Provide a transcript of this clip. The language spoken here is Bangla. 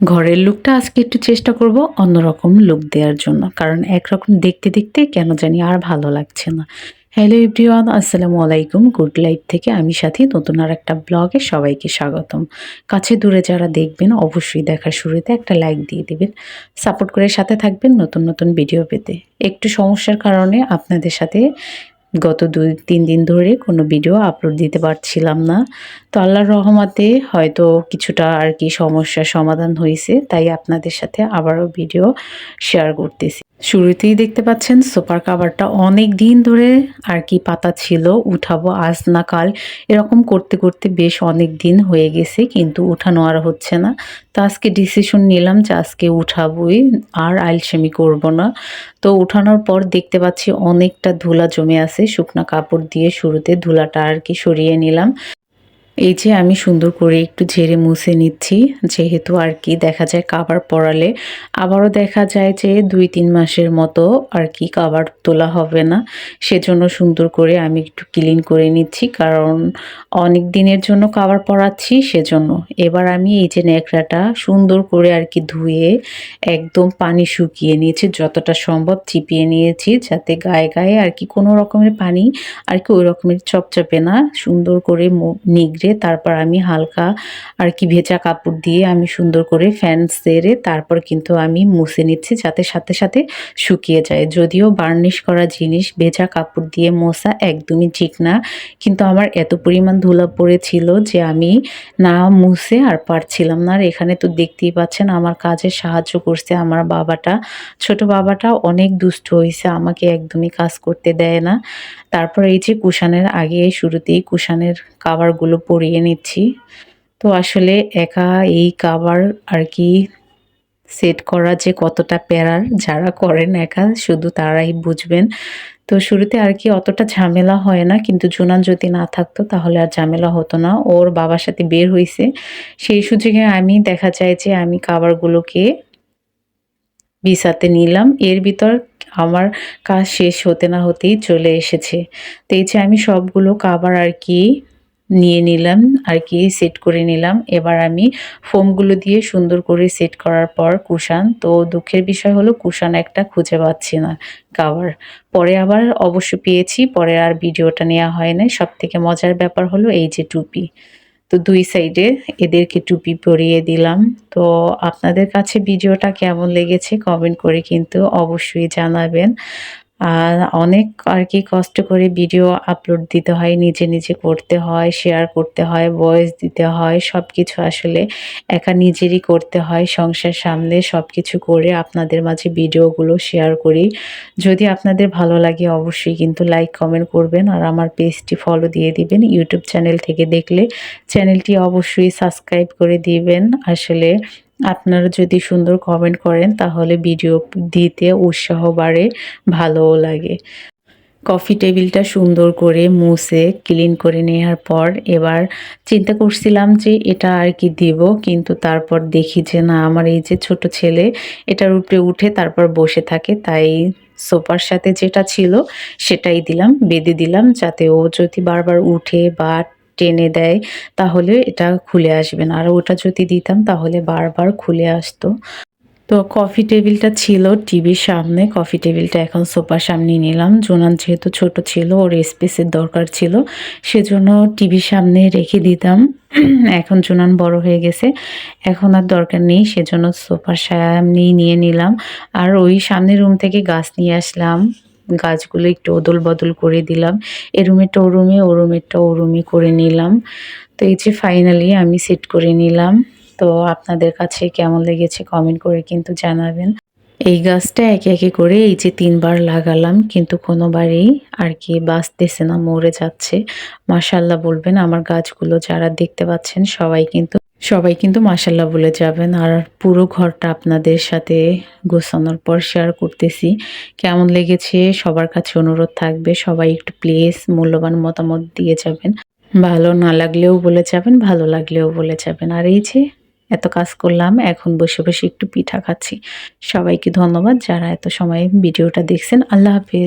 ঘরের লুকটা আজকে একটু চেষ্টা করব অন্যরকম লুক দেওয়ার জন্য। কারণ একরকম দেখতে, দেখতে কেন জানি আর ভালো লাগছে না। হ্যালো এভরিওয়ান, আসসালামু আলাইকুম। গুড লাইফ থেকে আমি সাথী নতুন আরেকটা ব্লগে সবাইকে স্বাগতম। কাছে দূরে যারা দেখবেন অবশ্যই দেখার শুরুতে একটা লাইক দিয়ে দিবেন। সাপোর্ট করে সাথে থাকবেন নতুন, নতুন ভিডিও পেতে। একটু সমস্যার কারণে আপনাদের সাথে গত ২-৩ দিন ধরে কোনো ভিডিও আপলোড দিতে পারছিলাম না। তো আল্লাহর রহমতে হয়তো কিছুটা আরকি সমস্যার সমাধান হইছে। তাই আপনাদের সাথে আবারও ভিডিও শেয়ার করতেছি। শুরুতেই দেখতে পাচ্ছেন সোফার কাভারটা অনেকদিন ধরে আরকি পাতা ছিল। উঠাবো আজ না কাল এরকম করতে, করতে বেশ অনেকদিন হয়ে গেছে কিন্তু উঠানো আর হচ্ছে না। তো আজকে ডিসিশন নিলাম যে আজকে উঠাবোই, আর আলসেমি করব না। তো উঠানোর পর দেখতে পাচ্ছি অনেকটা ধুলা জমে আছে। শুকনা কাপড় দিয়ে শুরুতে ধুলাটা আরকি সরিয়ে নিলাম। এই যে আমি সুন্দর করে একটু ঝেড়ে মুছে নিচ্ছি, যেহেতু আর কি দেখা যায় কাভার পরালে আবারও দেখা যায় যে ২-৩ মাসের মতো আর কি কাভার তোলা হবে না। সেজন্য সুন্দর করে আমি একটু ক্লিন করে নিচ্ছি, কারণ অনেক দিনের জন্য কাভার পরাচ্ছি সেজন্য। এবার আমি এই যে ন্যাকড়াটা সুন্দর করে আর কি ধুয়ে একদম পানি শুকিয়ে নিয়েছি, যতটা সম্ভব চিপিয়ে নিয়েছি যাতে গায়ে গায়ে আর কি কোনো রকমের পানি আর কি ওই রকমের চপচপে না, সুন্দর করে নিগড়ে তারপর আমি হালকা আর কি ভেজা কাপড় দিয়ে আমি সুন্দর করে ফ্যান ছেড়ে তারপর কিন্তু আমি মুছে নিচ্ছি যাতে সাথে সাথে শুকিয়ে যায়। যদিও বার্নিশ করা জিনিস ভেজা কাপড় দিয়ে মোছা একদমই ঠিক না, কিন্তু আমার এত পরিমাণ ধুলা পড়েছিল যে আমি না মুছে আর পারছিলাম না। আর এখানে তো দেখতেই পাচ্ছেন আমার কাজে সাহায্য করছে আমার বাবাটা। ছোট বাবাটা অনেক দুষ্ট হইছে, আমাকে একদমই কাজ করতে দেয় না। তারপর এই যে কুশানের আগে শুরুতেই কুশানের কাভারগুলো পরিয়ে নিচ্ছি। তো আসলে একা এই কাভার আর কি সেট করা যে কতটা প্যারার, যারা করেন একা শুধু তারাই বুঝবেন। তো শুরুতে আর কি অতটা ঝামেলা হয় না, কিন্তু জুনান যদি না থাকতো তাহলে আর ঝামেলা হতো না। ওর বাবার সাথে বের হইছে, সেই সুযোগে আমি দেখা যায় যে আমি কাভারগুলোকে বিছাতে নিলাম। এর ভিতর আমার কাজ শেষ হতে না হতেই চলে এসেছে। তো এই যে আমি সবগুলো কাভার আর কি নিয়ে নিলাম, আর কি সেট করে নিলাম। এবার আমি ফোমগুলো দিয়ে সুন্দর করে সেট করার পর কুশান, তো দুঃখের বিষয় হলো কুশান একটা খুঁজে পাচ্ছি না কাভার। পরে আবার অবশ্য পেয়েছি, পরে আর ভিডিওটা নেওয়া হয় নাই। সবথেকে মজার ব্যাপার হলো এই যে টুপি। তো ২ সাইডে এদেরকে টুপি পরিয়ে দিলাম। তো আপনাদের কাছে ভিডিওটা কেমন লেগেছে কমেন্ট করে কিন্তু অবশ্যই জানাবেন। আর অনেক আর কি কষ্ট করে ভিডিও আপলোড দিতে হয়, নিজে, নিজে করতে হয়, শেয়ার করতে হয়, ভয়েস দিতে হয়। সবকিছু আসলে একা নিজেরই করতে হয়। সংসার সামলে সবকিছু করে আপনাদের মাঝে ভিডিওগুলো শেয়ার করি। যদি আপনাদের ভালো লাগে অবশ্যই কিন্তু লাইক, কমেন্ট করবেন আর আমার পেজটি ফলো দিয়ে দিবেন। ইউটিউব চ্যানেল থেকে দেখলে চ্যানেলটি অবশ্যই সাবস্ক্রাইব করে দিবেন। আসলে আপনারা যদি সুন্দর কমেন্ট করেন তাহলে ভিডিও দিতে উৎসাহ বাড়ে, ভালোও লাগে। কফি টেবিলটা সুন্দর করে মুছে ক্লিন করে নেওয়ার পর এবার চিন্তা করছিলাম যে এটা আর কি দিব, কিন্তু তারপর দেখি যে না, আমার এই যে ছোট ছেলে এটার উপরে উঠে তারপর বসে থাকে, তাই সোফার সাথে যেটা ছিল সেটাই দিলাম, বেঁধে দিলাম যাতে ও যদি বারবার উঠে বা টেনে দেয় তাহলে এটা খুলে আসবে না। আর ওটা যদি দিতাম তাহলে বারবার খুলে আসতো। তো কফি টেবিলটা ছিল টিভির সামনে, কফি টেবিলটা এখন সোফার সামনে নিলাম। জোনান যেহেতু ছোট ছিল, ওর স্পেসের দরকার ছিল, সেজন্য টিভির সামনে রেখে দিতাম। এখন জোনান বড় হয়ে গেছে, এখন আর দরকার নেই, সেজন্য সোফার সামনেই নিয়ে নিলাম। আর ওই সামনের রুম থেকে গাছ নিয়ে আসলাম, গাছগুলো একটু ওদল বদল করে দিলাম। এ রুমেরটা ও রুমে, ও রুমেরটা ও রুমে করে নিলাম। তো এই যে ফাইনালি আমি সেট করে নিলাম। তো আপনাদের কাছে কেমন লেগেছে কমেন্ট করে কিন্তু জানাবেন। এই গাছটা একে একে করে এই যে ৩ বার লাগালাম, কিন্তু কোনোবারেই আর কি বাঁচতেছে না, মরে যাচ্ছে। মাশাআল্লাহ বলবেন আমার গাছগুলো, যারা দেখতে পাচ্ছেন সবাই কিন্তু মাশাআল্লাহ বলে যাবেন। আর পুরো ঘরটা আপনাদের সাথে গোছানোর পর শেয়ার করতেছি। কেমন লেগেছে সবার কাছে অনুরোধ থাকবে, সবাই একটু প্লিজ মূল্যবান মতামত দিয়ে যাবেন। ভালো না লাগলেও বলে যাবেন, ভালো লাগলেও বলে যাবেন। আর এই যে এত কাজ করলাম, এখন বসে, বসে একটু পিঠা খাচ্ছি। সবাইকে ধন্যবাদ যারা এত সময় ভিডিওটা দেখছেন। আল্লাহ হাফেজ।